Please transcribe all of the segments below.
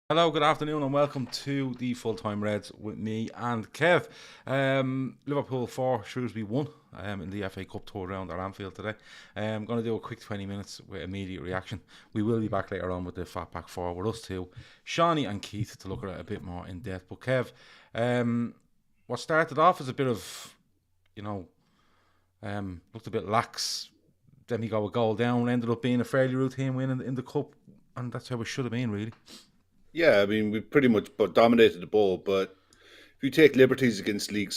Hello, good afternoon, and welcome to the Full Time Reds with me and Kev. Liverpool 4, Shrewsbury 1 in the FA Cup tour round at Anfield today. I'm going to do a quick 20 minutes with immediate reaction. We will be back later on with the Fat Pack 4 with us two, Shawnee and Keith, to look at it a bit more in depth. But Kev, what started off as a bit of, looked a bit lax. Then we got a goal down, ended up being a fairly routine win in the Cup, and that's how it should have been, really. Yeah, I mean, we pretty much dominated the ball, but if you take liberties against league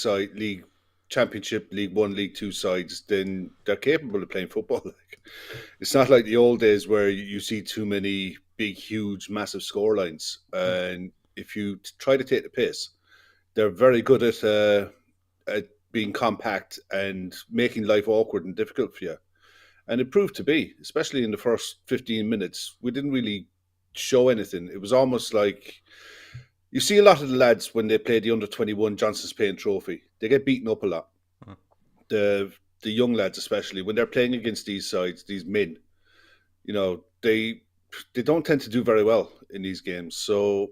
championship, League One, League Two sides, then they're capable of playing football. Like, it's not like the old days where you see too many big, huge, massive score lines. And if you try to take the piss, they're very good at being compact and making life awkward and difficult for you. And it proved to be, especially in the first 15 minutes. We didn't really show anything. It was almost like you see a lot of the lads when they play the under 21 Johnson's Paint Trophy. They get beaten up a lot. Mm. The young lads, especially when they're playing against these sides, these men, they don't tend to do very well in these games. So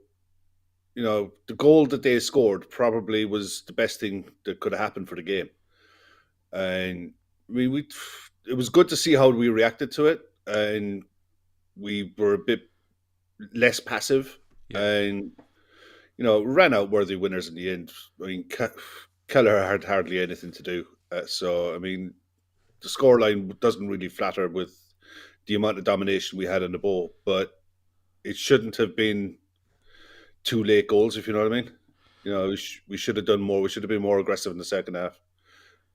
the goal that they scored probably was the best thing that could have happened for the game. And I mean, it was good to see how we reacted to it, and we were a bit less passive, Yeah. and ran out worthy winners in the end. I mean, Keller had hardly anything to do, so I mean, the scoreline doesn't really flatter with the amount of domination we had in the ball, but it shouldn't have been two late goals, if you know what I mean. We should have done more. We should have been more aggressive in the second half.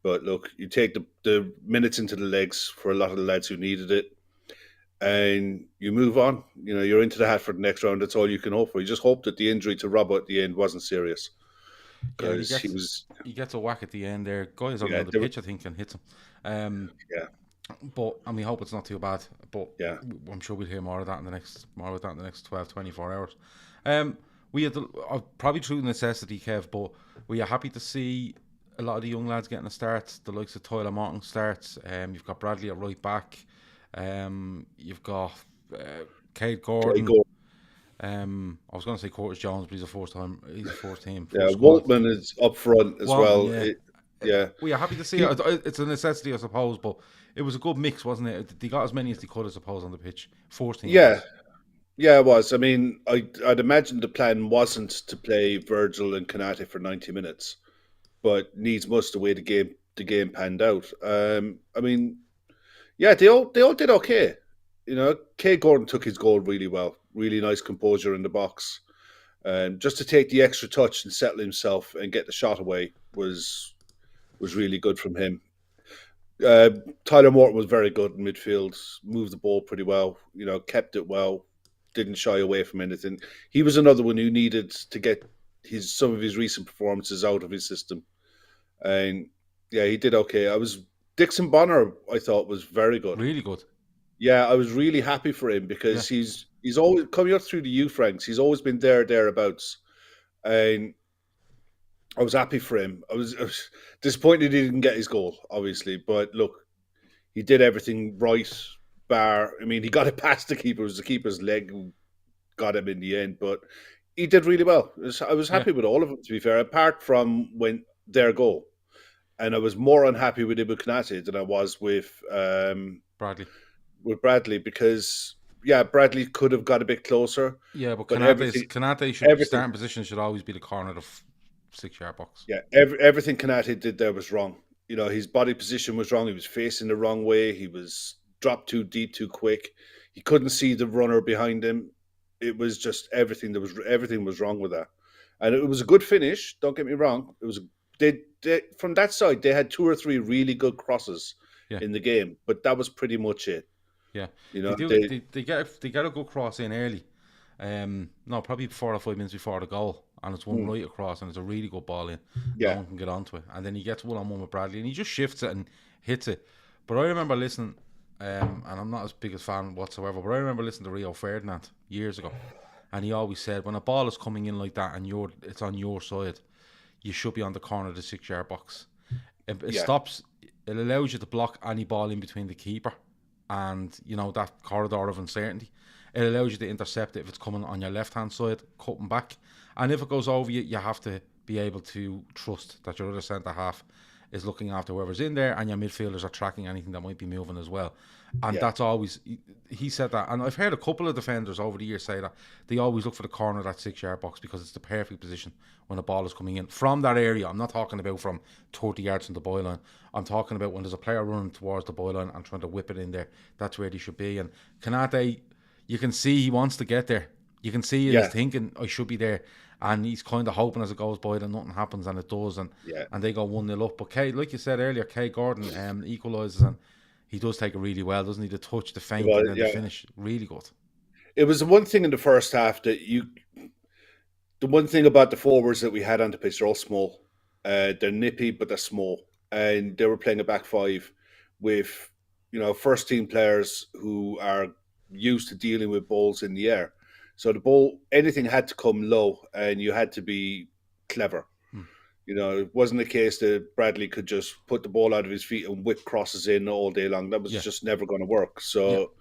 But look, you take the minutes into the legs for a lot of the lads who needed it, and you move on. You're into the hat for the next round. That's all you can hope for. You just hope that the injury to Robbo at the end wasn't serious, Yeah, because he was. he gets a whack at the end there. Guys on Yeah, the pitch, I think, and hits him. yeah, But and we hope it's not too bad. But yeah. I'm sure we'll hear more of that in the next 12, 24 hours. We had probably through necessity, Kev, but we are happy to see a lot of the young lads getting a start. The likes of Tyler Morton starts. You've got Bradley at right back. You've got Cade Okay, Gordon. go. I was going to say Curtis Jones, but he's a first team, Yeah, first squad. Waltman is up front as Walton, well. yeah. Yeah, We are happy to see he, it. It's a necessity, I suppose, but it was a good mix, wasn't it? They got as many as they could, I suppose, on the pitch. First team, that yeah, is. yeah. It was. I mean, I'd imagine the plan wasn't to play Virgil and Kanate for 90 minutes, but needs must the way the game panned out. I mean, yeah, they all did okay. Kay Gordon took his goal really well. Really nice composure in the box. Just to take the extra touch and settle himself and get the shot away was really good from him. Uh, Tyler Morton was very good in midfield, moved the ball pretty well, kept it well, didn't shy away from anything. He was another one who needed to get some of his recent performances out of his system. And yeah, he did okay. Dixon Bonner, I thought, was very good. Really good. Yeah, I was really happy for him Yeah. because he's always coming up through the youth ranks. He's always been thereabouts, and I was happy for him. I was disappointed he didn't get his goal, obviously, but look, he did everything right. I mean, he got it past the keeper. It was the keeper's leg who got him in the end, but he did really well. I was Yeah. happy with all of them, to be fair, apart from when their goal. And I was more unhappy with Ibu Kanate than I was Bradley. with Bradley because, yeah, Bradley could have got a bit closer, Yeah, but but everything, Kanate should everything, starting position should always be the corner of the 6 yard box. yeah, everything Kanate did there was wrong. His body position was wrong. He was facing the wrong way. He was dropped too deep too quick. He couldn't see the runner behind him. It was just everything was wrong with that. And it was a good finish. Don't get me wrong. It was they from that side they had two or three really good crosses Yeah. in the game, but that was pretty much it. Yeah. You They know, do. they They get a good cross in early. No, probably 4 or 5 minutes before the goal, and it's one mm, right across, and it's a really good ball in. No yeah, one can get onto it, and then he gets one-on-one with Bradley, and he just shifts it and hits it. But I remember listening, and I'm not as big a fan whatsoever, but I remember listening to Rio Ferdinand years ago, and he always said when a ball is coming in like that and it's on your side, you should be on the corner of the 6 yard box. It yeah, stops. It allows you to block any ball in between the keeper and that corridor of uncertainty. It allows you to intercept it if it's coming on your left-hand side, cutting back. And if it goes over you, you have to be able to trust that your other centre-half is looking after whoever's in there, and your midfielders are tracking anything that might be moving as well. And that's always, he said that, and I've heard a couple of defenders over the years say that they always look for the corner of that 6-yard box because it's the perfect position when the ball is coming in from that area. I'm not talking about from 30 yards from the byline. I'm talking about when there's a player running towards the byline and trying to whip it in there. That's where they should be. And Konate, you can see he wants to get there. You can see he's thinking, I should be there. And he's kind of hoping as it goes by that nothing happens, and it does. And they go 1-0 up. But Kay, like you said earlier, Kay Gordon equalises, and he does take it really well, doesn't he? The touch, the feint, and then the finish. Really good. It was the one thing in the first half that the one thing about the forwards that we had on the pitch, they're all small. They're nippy, but they're small. And they were playing a back five with, first team players who are used to dealing with balls in the air. So the ball, anything had to come low, and you had to be clever. It wasn't a case that Bradley could just put the ball out of his feet and whip crosses in all day long. That was just never going to work. So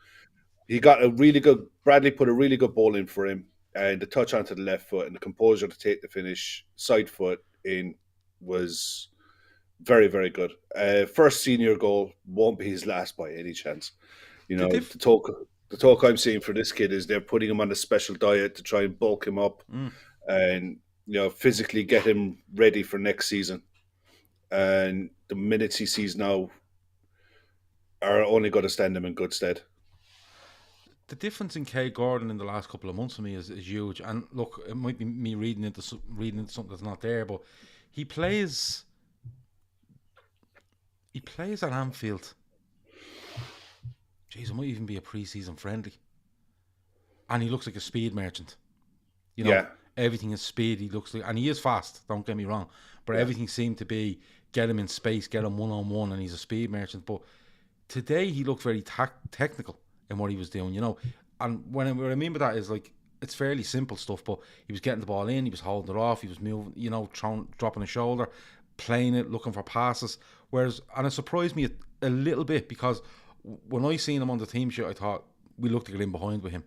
he got Bradley put a really good ball in for him, and the touch onto the left foot and the composure to take the finish, side foot in, was very, very good. First senior goal, won't be his last by any chance. The talk I'm seeing for this kid is they're putting him on a special diet to try and bulk him up and physically get him ready for next season. And the minutes he sees now are only going to stand him in good stead. The difference in Kay Gordon in the last couple of months for me is huge. And look, it might be me reading into something that's not there, but he plays at Anfield. Jeez, it might even be a pre-season friendly. And he looks like a speed merchant. Everything is speed. He looks like, and he is fast, don't get me wrong. But everything seemed to be get him in space, get him one-on-one, and he's a speed merchant. But today he looked very technical in what he was doing, And what I mean by that is, like, it's fairly simple stuff, but he was getting the ball in, he was holding it off, he was moving, dropping a shoulder, playing it, looking for passes. And it surprised me a little bit because when I seen him on the team sheet, I thought we look to get in behind with him,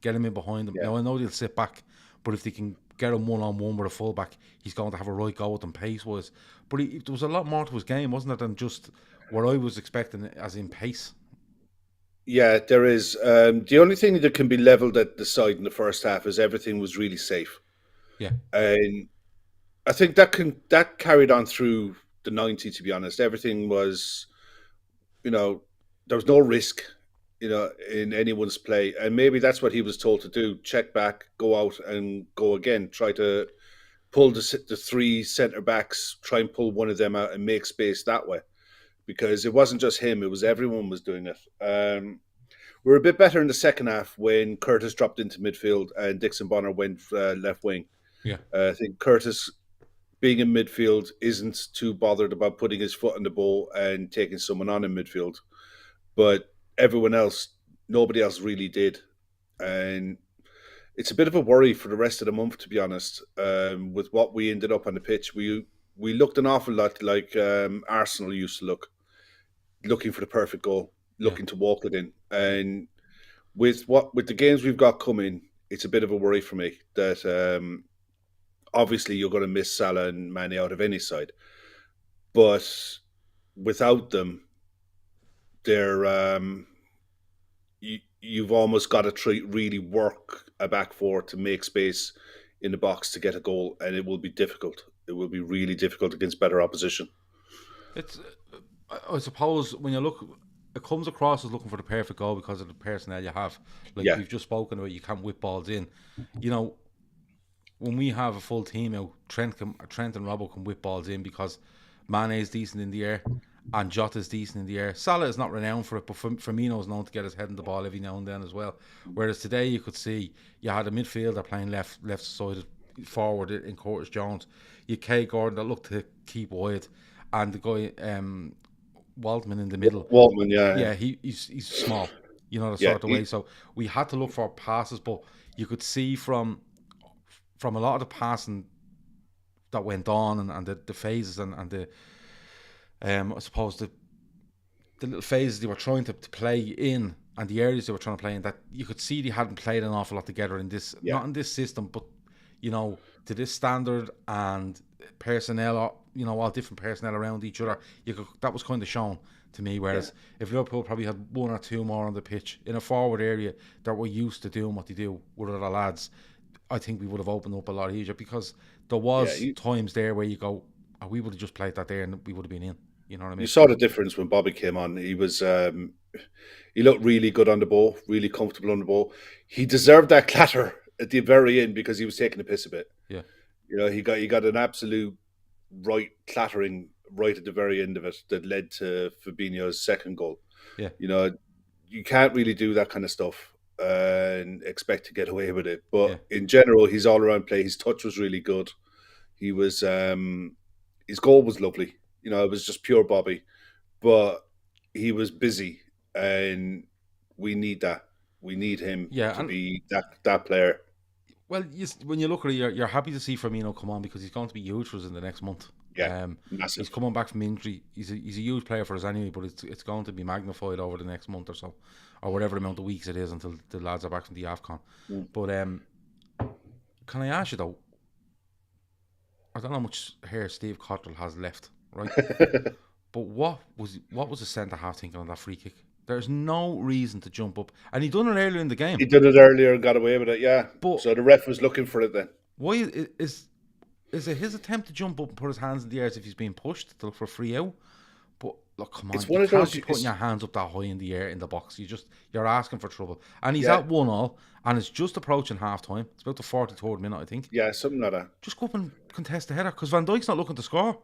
get him in behind him. Now I know they'll sit back, but if they can get him one-on-one with a fullback, he's going to have a right go with them pace-wise. But there was a lot more to his game, wasn't there, than just what I was expecting as in pace. Yeah, there is. The only thing that can be levelled at the side in the first half is everything was really safe. Yeah. And I think that carried on through the 90, to be honest. Everything was, there was no risk, in anyone's play. And maybe that's what he was told to do. Check back, go out and go again. Try to pull the three centre-backs, try and pull one of them out and make space that way. Because it wasn't just him, it was everyone was doing it. We were a bit better in the second half when Curtis dropped into midfield and Dixon Bonner went left wing. Yeah, I think Curtis, being in midfield, isn't too bothered about putting his foot on the ball and taking someone on in midfield. But everyone else, nobody else really did. And it's a bit of a worry for the rest of the month, to be honest. With what we ended up on the pitch, we looked an awful lot like Arsenal used to look, looking for the perfect goal, looking to walk it in. And with the games we've got coming, it's a bit of a worry for me that obviously you're going to miss Salah and Mane out of any side, but without them, they're you've almost got to really work a back four to make space in the box to get a goal, and it will be difficult. It will be really difficult against better opposition. It's, I suppose, when you look, it comes across as looking for the perfect goal because of the personnel you have. Like we've just spoken about, you can't whip balls in. When we have a full team out, Trent and Robbo can whip balls in because Mane is decent in the air and Jota is decent in the air. Salah is not renowned for it, but Firmino is known to get his head in the ball every now and then as well. Whereas today you could see you had a midfielder playing left-sided forward in Curtis Jones. You had Kay Gordon that looked to keep wide, and the guy Waldman in the middle. Waldman, he's small, the sort of way. So we had to look for passes, but you could see from a lot of the passing that went on and the phases and the I suppose the little phases they were trying to play in and the areas they were trying to play in, that you could see they hadn't played an awful lot together in this, not in this system, but to this standard and personnel, all different personnel around each other. That was kind of shown to me. Whereas if Liverpool probably had one or two more on the pitch in a forward area that were used to doing what they do with other lads, I think we would have opened up a lot easier, because there was times there where you go, oh, we would have just played that there and we would have been in. You know what I mean? You saw the difference when Bobby came on. He was he looked really good on the ball, really comfortable on the ball. He deserved that clatter at the very end because he was taking the piss a bit. Yeah. He got an absolute right clattering right at the very end of it that led to Fabinho's second goal. Yeah. You can't really do that kind of stuff and expect to get away with it. But in general, his all-around play, his touch was really good. He was his goal was lovely. It was just pure Bobby, but he was busy, and we need that. We need him to be that player. Well, when you look at it, you're happy to see Firmino come on, because he's going to be huge for us in the next month. Yeah, massive. He's coming back from injury. He's a huge player for us anyway, but it's going to be magnified over the next month or so, or whatever amount of weeks it is until the lads are back from the AFCON. But can I ask you though? I don't know how much hair Steve Cottrell has left, right? But what was the centre half thinking on that free kick? There's no reason to jump up, and he done it earlier in the game. He did it earlier and got away with it, yeah. But so the ref was looking for it then. Why is it his attempt to jump up and put his hands in the air as if he's being pushed to look for a free out? But look, come on, it's one you of can't those, be putting your hands up that high in the air in the box. You're asking for trouble, and he's at 1-1, and it's just approaching half time. It's about the 43rd minute, I think. Yeah, something like that. Just go up and contest the header, because Van Dijk's not looking to score.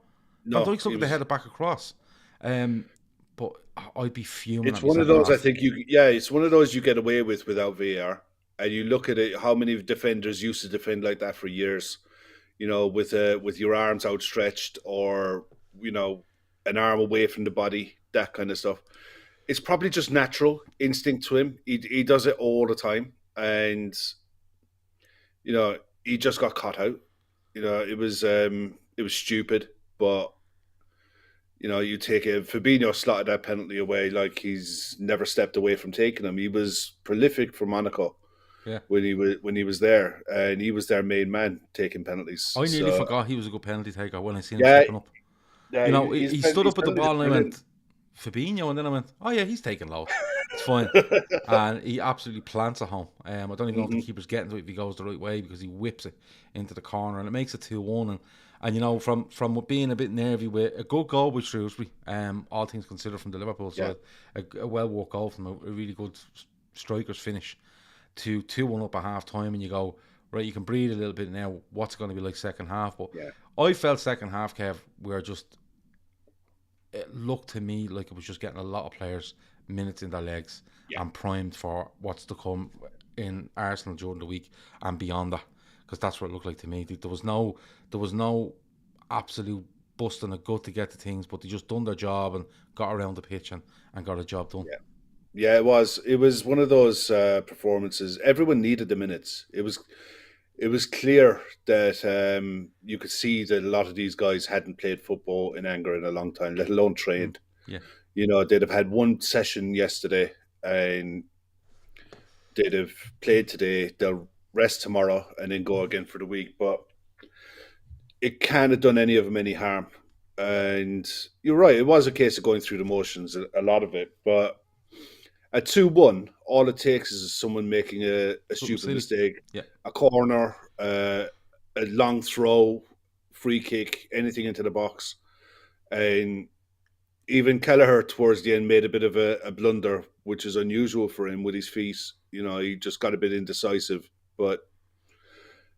Van Dijk's looking to head it back across. But I'd be fuming. It's one of those. I think it's one of those you get away with without VAR, and you look at it. How many defenders used to defend like that for years? With your arms outstretched, or an arm away from the body, that kind of stuff. It's probably just natural instinct to him. He does it all the time, and he just got caught out. It was stupid, but you take it. Fabinho slotted that penalty away like he's never stepped away from taking them. He was prolific for Monaco. Yeah. When he was there, and he was their main man taking penalties. I nearly forgot he was a good penalty taker when I seen him stepping up. Yeah, he stood up at the ball, and I went, Fabinho, and then I went, oh yeah, he's taking low. It's fine. And he absolutely plants it home. I don't even know if the keeper's getting to it if he goes the right way, because he whips it into the corner, and it makes it 2-1. And from being a bit nervy with a good goal with Shrewsbury, all things considered from the Liverpool side, a well worked goal from a really good striker's finish, to 2-1 up at half time, and you go, right, you can breathe a little bit now. What's it going to be like second half? But I felt second half, Kev, it looked to me like it was just getting a lot of players minutes in their legs and primed for what's to come in Arsenal during the week and beyond that, because that's what it looked like to me. There was no absolute busting a gut to get to things, but they just done their job and got around the pitch and got a job done. Yeah, it was one of those performances. Everyone needed the minutes. It was clear that you could see that a lot of these guys hadn't played football in anger in a long time, let alone trained. They'd have had one session yesterday, and they'd have played today. They'll rest tomorrow and then go again for the week. But it can't have done any of them any harm. And you're right, it was a case of going through the motions, a lot of it. But at 2-1, all it takes is someone making a stupid mistake, a corner, a long throw, free kick, anything into the box. And even Kelleher towards the end made a bit of a blunder, which is unusual for him with his feet. He just got a bit indecisive. But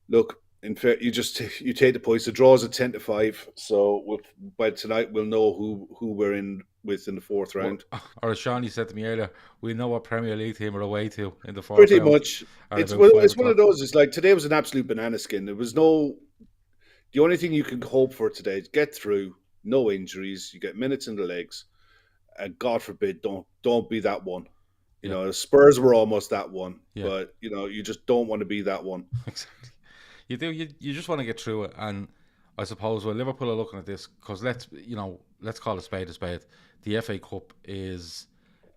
look, in fact, you take the points. The draw's at 10-5, so by tonight we'll know who we're in with in the fourth round. Or as Shawnee said to me earlier, we know what Premier League team we're away to in the fourth Pretty round. much. It's one of those. It's like today was an absolute banana skin. There was the only thing you can hope for today is get through, no injuries, you get minutes in the legs, and God forbid don't be that one. Spurs were almost that one, but you just don't want to be that one. Exactly. You do. You just want to get through it, and I suppose when Liverpool are looking at this, because let's call a spade a spade. The FA Cup is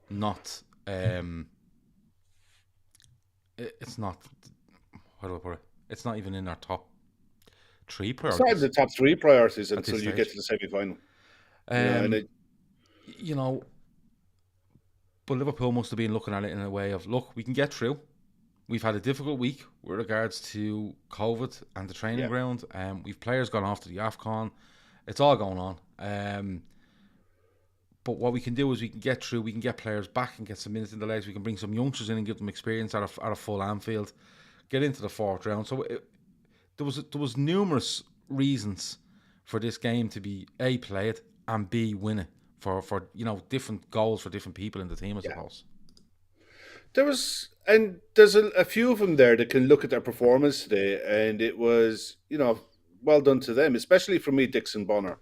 not it's not. How do I put it? It's not even in our top 3 It's not in priorities the top 3 priorities at this until you get stage. to the semi-final. You know, and Um, you know, but Liverpool must have been looking at it in a way of, look, we can get through. We've had a difficult week with regards to COVID and the training yeah, ground. We've players gone off to the AFCON. It's all going on. But what we can do is we can get through. We can get players back and get some minutes in the legs. We can bring some youngsters in and give them experience at a full Anfield. Get into the 4th round. So there was numerous reasons for this game to be A, played, and B, win it for different goals for different people in the team, I yeah. suppose. There's a few of them there that can look at their performance today, and it was, well done to them, especially for me, Dixon Bonner.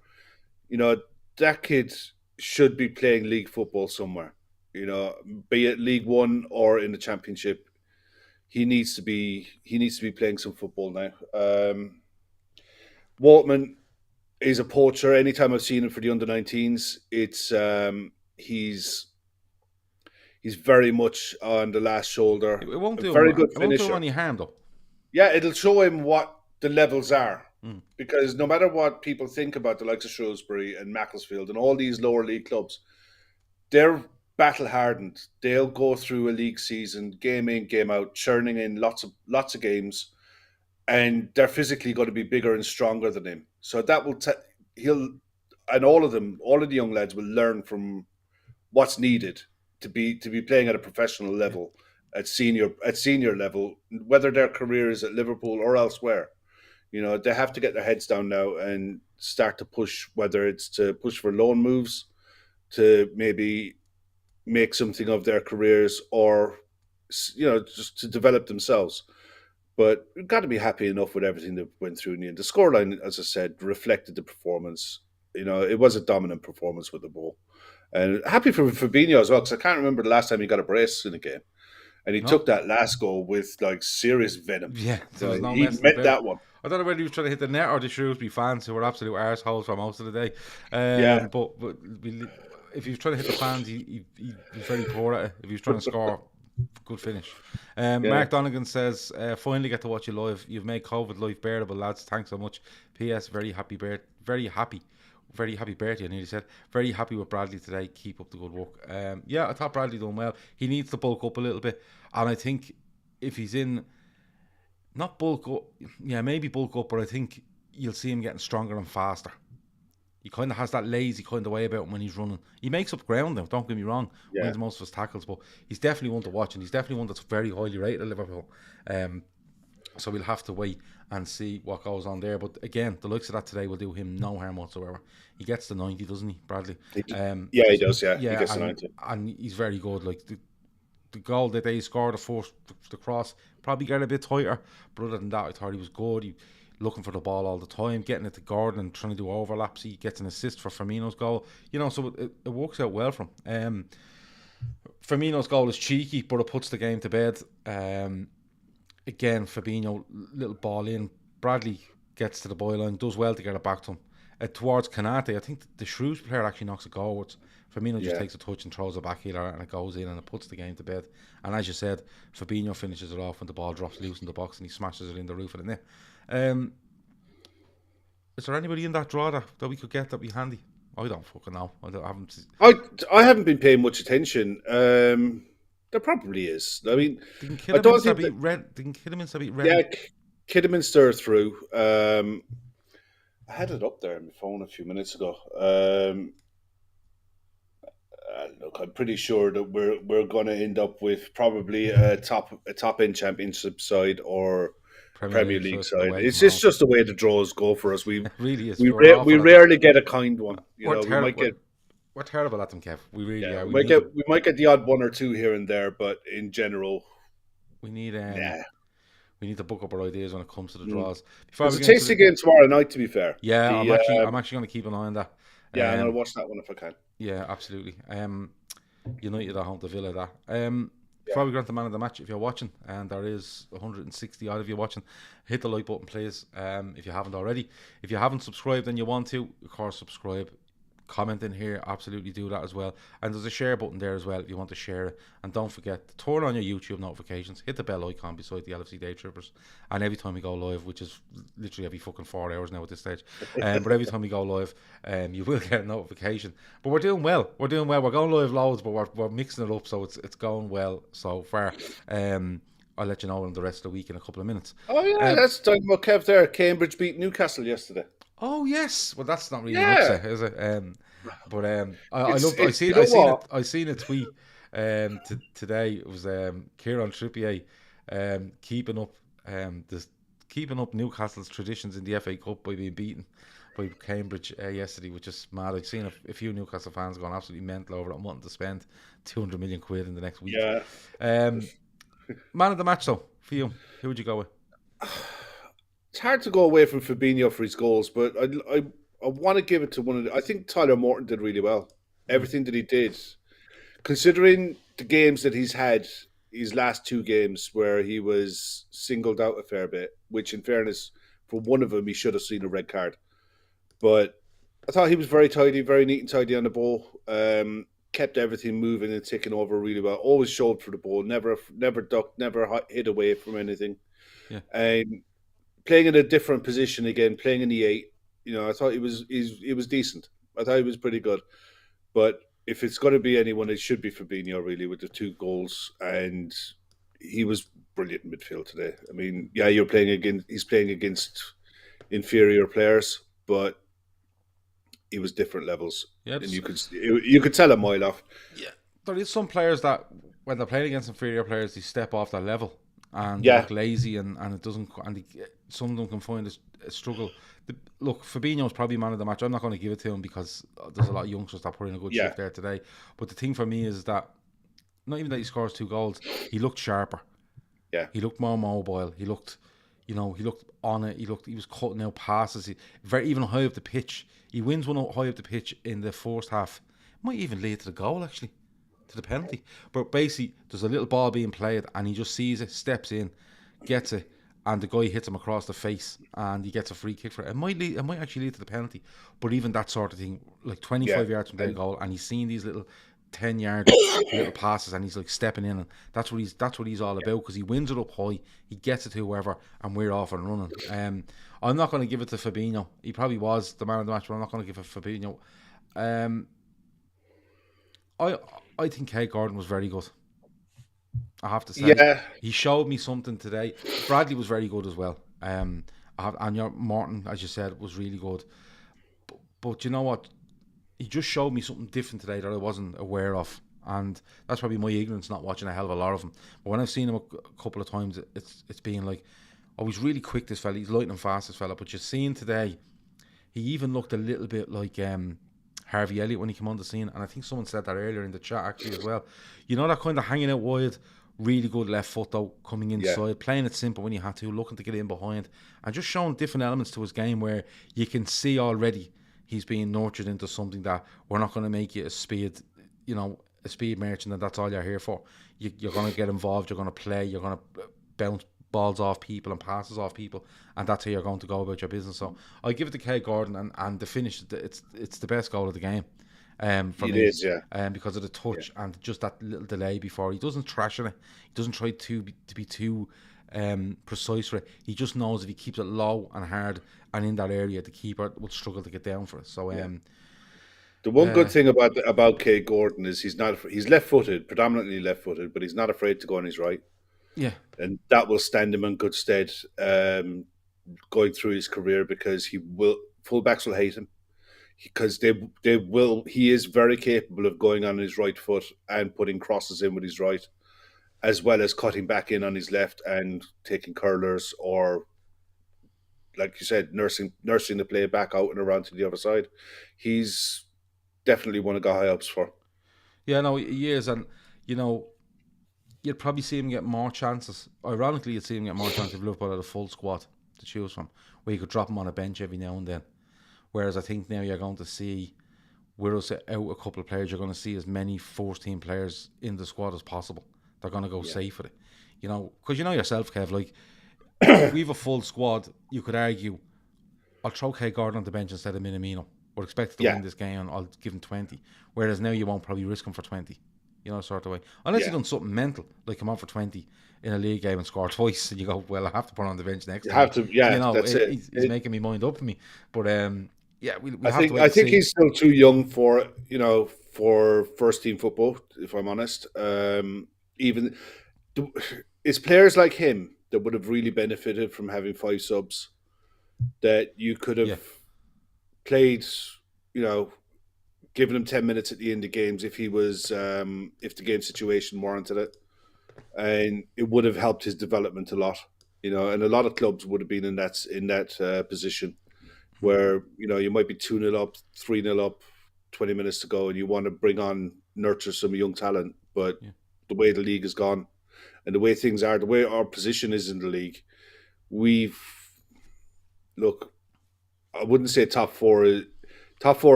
That kid should be playing league football somewhere, be it League One or in the Championship. He needs to be playing some football now. Waltman is a poacher. Anytime I've seen him for the under-19s, it's he's very much on the last shoulder. It won't A do very him. good It won't do him finisher. any harm, though. Yeah, it'll show him what the levels are. Because no matter what people think about the likes of Shrewsbury and Macclesfield and all these lower league clubs, they're battle hardened. They'll go through a league season, game in, game out, churning in lots of games, and they're physically going to be bigger and stronger than him. So that will all of the young lads will learn from what's needed to be playing at a professional level, at senior level, whether their career is at Liverpool or elsewhere. They have to get their heads down now and start to push, whether it's to push for loan moves, to maybe make something of their careers, or just to develop themselves. But we've got to be happy enough with everything that went through in the end. The scoreline, as I said, reflected the performance. It was a dominant performance with the ball. And happy for Fabinho as well, because I can't remember the last time he got a brace in a game. And he took that last goal with serious venom. Yeah, there was no he messing meant about. that one. I don't know whether he was trying to hit the net or the Shrewsbury fans who were absolute arseholes for most of the day. Yeah. But if he was trying to hit the fans, he's very poor at it. If he was trying to score, good finish. Mark Donegan says, finally get to watch you live. You've made COVID life bearable, lads. Thanks so much. P.S. Very happy birthday. And he said, very happy with Bradley today. Keep up the good work. I thought Bradley done well. He needs to bulk up a little bit. And I think if he's in, not bulk up, maybe bulk up, but I think you'll see him getting stronger and faster. He kind of has that lazy kind of way about him when he's running. He makes up ground now, don't get me wrong. Wins most of his tackles, but he's definitely one to watch, and he's definitely one that's very highly rated at Liverpool. So we'll have to wait and see what goes on there. But again, the likes of that today will do him no harm whatsoever. He gets the 90, doesn't he, Bradley? He does, yeah. He gets the 90. And he's very good. Like the goal that they scored, the cross, probably got a bit tighter. But other than that, I thought he was good. He looking for the ball all the time, getting it to Gordon and trying to do overlaps. He gets an assist for Firmino's goal. So it works out well for him. Firmino's goal is cheeky, but it puts the game to bed. Again, Fabinho, little ball in. Bradley gets to the byline, does well to get it back to him. Towards Kanate, I think the Shrewsbury player actually knocks it goalwards. Firmino just takes a touch and throws it back here, and it goes in and it puts the game to bed. And as you said, Fabinho finishes it off when the ball drops loose in the box and he smashes it in the roof of the net. Is there anybody in that draw that we could get that'd be handy? I don't fucking know. I haven't been paying much attention. There probably is. I mean, I don't think didn't Kidderminster beat Redmen? Yeah, Kidderminster through. I had it up there on my phone a few minutes ago. Look, I'm pretty sure that we're going to end up with probably a top end Championship side or Premier League side. It's just the way the draws go for us. We really is. We rarely get a kind one. We're terrible at them, Kev. We really are. We might get the odd one or two here and there, but in general, we need we need to book up our ideas when it comes to the draws. There's a tasty game tomorrow night, to be fair. Yeah, I'm actually going to keep an eye on that. Yeah, I'm going to watch that one if I can. Yeah, absolutely. United at home to Villa. That. Before we go on to man of the match, if you're watching, and there is 160 odd of you watching, hit the like button, please. If you haven't already, if you haven't subscribed and you want to, of course, subscribe. comment in here, absolutely do that as well. And there's a share button there as well if you want to share it. And don't forget to turn on your YouTube notifications, hit the bell icon beside the LFC Daytrippers, and every time we go live, which is literally every fucking 4 hours now at this stage, but every time we go live, you will get a notification. But we're doing well. We're going live loads, but we're mixing it up, so it's going well so far. I'll let you know in the rest of the week in a couple of minutes. Oh yeah, that's talking about Kev there. Cambridge beat Newcastle yesterday. Oh yes, well that's not really an upset, is it? But I seen a tweet today. It was Kieran Trippier keeping up Newcastle's traditions in the FA Cup by being beaten by Cambridge yesterday, which is mad. I've seen a few Newcastle fans going absolutely mental over it and wanting to spend 200 million quid in the next week. Yeah. Man of the match though, for you, who would you go with? It's hard to go away from Fabinho for his goals, but I want to give it to one of the... I think Tyler Morton did really well. Everything that he did, considering the games that he's had, his last 2 games where he was singled out a fair bit, which in fairness, for one of them, he should have seen a red card. But I thought he was very tidy, very neat and tidy on the ball. Kept everything moving and ticking over really well. Always showed for the ball, never ducked, never hid away from anything. Yeah. And playing in a different position again, playing in the 8, I thought he was decent. I thought he was pretty good. But if it's going to be anyone, it should be Fabinho really with the 2 goals, and he was brilliant in midfield today. I mean, yeah, he's playing against inferior players, but he was different levels. Yeah, and you could tell a mile off. Yeah, there is some players that when they're playing against inferior players, they step off their level and look lazy, and it doesn't. And some of them can find a struggle. Look, Fabinho's probably man of the match. I'm not going to give it to him because there's a lot of youngsters that put in a good shift there today. But the thing for me is that not even that he scores 2 goals, he looked sharper. Yeah, he looked more mobile. He looked, he looked on it. He was cutting out passes. Even high up the pitch. He wins one high up the pitch in the first half. Might even lead to the goal, actually, to the penalty. But basically, there's a little ball being played, and he just sees it, steps in, gets it, and the guy hits him across the face, and he gets a free kick for it. It might actually lead to the penalty. But even that sort of thing, like 25 yards from their goal, and he's seeing these little 10-yard little passes, and he's like stepping in, and that's what he's all about, because he wins it up high, he gets it to whoever, and we're off and running. I'm not going to give it to Fabinho. He probably was the man of the match, but I'm not going to give it to Fabinho. I think Kay Gordon was very good. I have to say, he showed me something today. Bradley was very good as well. And your Morton, as you said, was really good. But you know what? He just showed me something different today that I wasn't aware of, and that's probably my ignorance not watching a hell of a lot of him. But when I've seen him a couple of times, it's been like, oh, he's really quick, this fella. He's lightning fast, this fella. But you're seeing today, he even looked a little bit like Harvey Elliott when he came on the scene, and I think someone said that earlier in the chat actually as well. You know, that kind of hanging out wide, really good left foot though, coming inside, playing it simple when you had to, looking to get in behind, and just showing different elements to his game where you can see already he's being nurtured into something that we're not going to make you a speed merchant, and that's all you're here for. You're going to get involved, you're going to play, you're going to bounce balls off people and passes off people, and that's how you're going to go about your business. So I give it to Kay Gordon, and the finish, it's the best goal of the game. For me, is, because of the touch and just that little delay before. He doesn't trash it. He doesn't try to be too precise for it. He just knows if he keeps it low and hard and in that area, the keeper will struggle to get down for it. So the one good thing about Kay Gordon is he's left-footed, predominantly left-footed, but he's not afraid to go on his right. Yeah, and that will stand him in good stead going through his career, because fullbacks will hate him, because they will. He is very capable of going on his right foot and putting crosses in with his right, as well as cutting back in on his left and taking curlers, or, like you said, nursing the play back out and around to the other side. He's definitely one of the high ups for. Yeah, no, he is, and you'd probably see him get more chances. Ironically, you'd see him get more chances if Liverpool had a full squad to choose from, where you could drop him on a bench every now and then. Whereas I think now you're going to see, with us out a couple of players, you're going to see as many first-team players in the squad as possible. They're going to go safe with it. Because you know yourself, Kev, like, if we have a full squad, you could argue, I'll throw Kay Gordon on the bench instead of Minamino. We're expected to win this game, and I'll give him 20. Whereas now you won't probably risk him for 20. You know, sort of way. Unless you've done something mental, like come on for 20 in a league game and score twice, and you go, well, I have to put on the bench next You time. have to, You know, that's it. He's making me mind up for me. But we'll I have to wait I and think see. he's still too young for for first team football. If I'm honest, even it's players like him that would have really benefited from having 5 subs. That you could have played, given him 10 minutes at the end of games if he was if the game situation warranted it, and it would have helped his development a lot. And a lot of clubs would have been in that position where you might be 2-0 up, 3-0 up, 20 minutes to go, and you want to nurture some young talent, but the way the league has gone and the way things are, the way our position is in the league, I wouldn't say top four is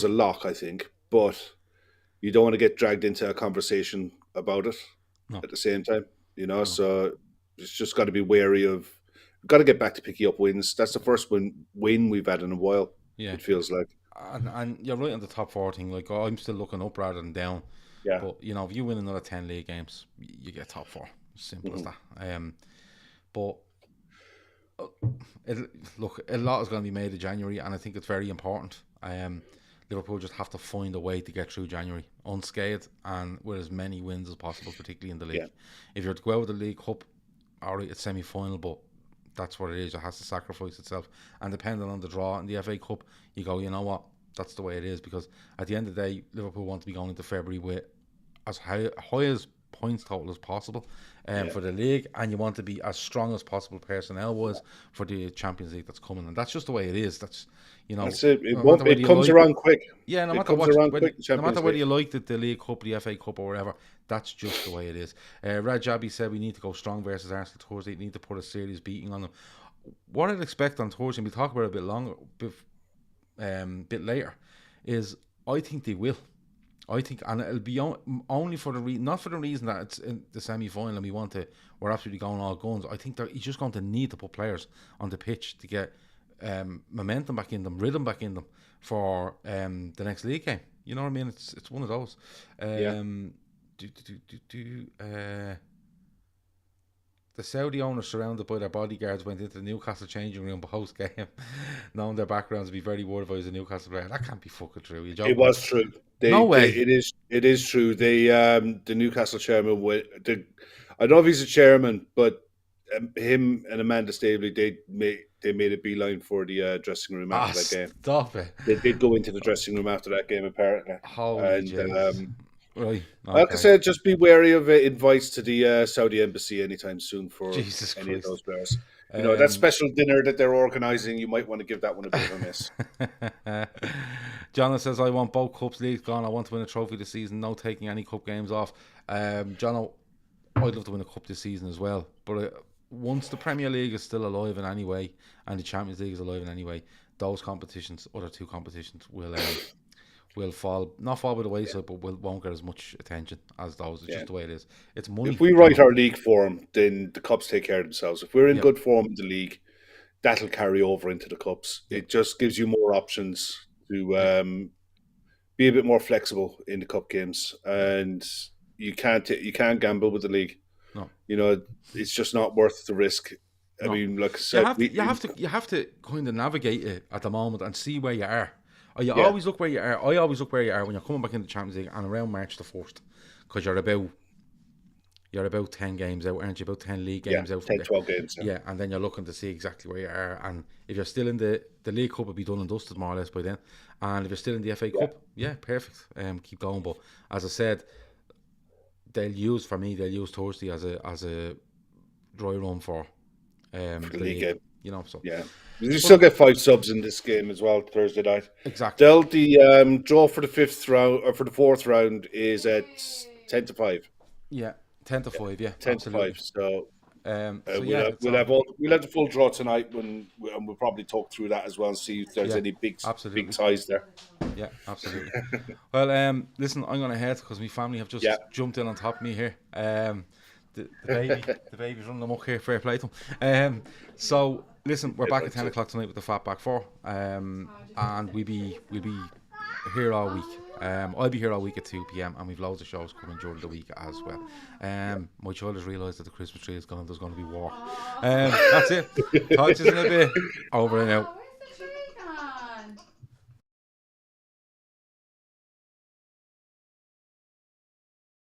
a lock, I think, but you don't want to get dragged into a conversation about it at the same time, so it's just got to be wary of, we've got to get back to picking up wins. That's the first win we've had in a while, it feels like. And you're right on the top 4 thing. Like, I'm still looking up rather than down. Yeah. But, if you win another 10 league games, you get top 4. Simple as that. But, a lot is going to be made of January, and I think it's very important. Liverpool just have to find a way to get through January unscathed and with as many wins as possible, particularly in the league. If you're to go out with the League Cup, all right, it's semi-final, but that's what it is. It has to sacrifice itself. And depending on the draw in the FA Cup, you go, you know what, that's the way it is. Because at the end of the day, Liverpool want to be going into February with as high as points total as possible for the league, and you want to be as strong as possible personnel-wise for the Champions League that's coming. And that's just the way it is. That's it. It comes around quick. Yeah, no matter whether you like the League Cup, the FA Cup, or whatever, that's just the way it is. Rajabi said we need to go strong versus Arsenal Thursday. We need to put a serious beating on them. What I'd expect on Thursday, and we'll talk about it a bit longer, bit later, is I think they will. I think, and it'll be only for not for the reason that it's in the semi-final and we're absolutely going all guns. I think that he's just going to need to put players on the pitch to get momentum back in them, rhythm back in them for the next league game. You know what I mean? It's one of those. The Saudi owners, surrounded by their bodyguards, went into the Newcastle changing room post game, knowing their backgrounds, would be very worried if I was a Newcastle player. That can't be fucking true. It was true. No way. It is true. The Newcastle chairman, I don't know if he's a chairman, but him and Amanda Staveley, they made a beeline for the dressing room after that game. Stop it. They did go into the dressing room after that game, apparently. Holy Jesus. Right. Okay. Like I said, just be wary of invites to the Saudi embassy anytime soon for Jesus any Christ. of those players. That special dinner that they're organising, you might want to give that one a bit of a miss. John says, I want both cups leagues gone. I want to win a trophy this season. No taking any cup games off. John, I'd love to win a cup this season as well. But once the Premier League is still alive in any way, and the Champions League is alive in any way, those competitions, other 2 competitions, will not fall by the wayside, but won't get as much attention as those. It's just the way it is. It's money. If we write our league form, then the cups take care of themselves. If we're in good form in the league, that'll carry over into the cups. It just gives you more options to be a bit more flexible in the cup games, and you can't gamble with the league. No, it's just not worth the risk. I mean, like I said, you have to kind of navigate it at the moment and see where you are. You always look where you are. I always look where you are when you're coming back into the Champions League and around March the 1st, because you're about 10 games out, aren't you? About 10 league games out. 10, 12 games. Yeah, and then you're looking to see exactly where you are. And if you're still in the League Cup, will be done and dusted more or less by then. And if you're still in the FA Cup, perfect. Keep going. But as I said, they'll use Thursday as a dry run for the league game. So you still get 5 subs in this game as well Thursday night. Exactly. The draw for the 5th round or for the 4th round is at 10-5. Yeah, 10-5. Yeah, 10-5. So we'll have the full draw tonight and we'll probably talk through that as well and see if there's any big ties there. Yeah, absolutely. Well, listen, I'm going to head because my family have just jumped in on top of me here. The baby's running amok here. Fair play to him. So listen, we're back at 10 o'clock tonight with the Fatback 4, and we'll be here all week. I'll be here all week at 2 p.m. and we've loads of shows coming during the week as well. My child has realised that the Christmas tree is gone. There's going to be war. That's it. Talk to you in a bit. Over and out.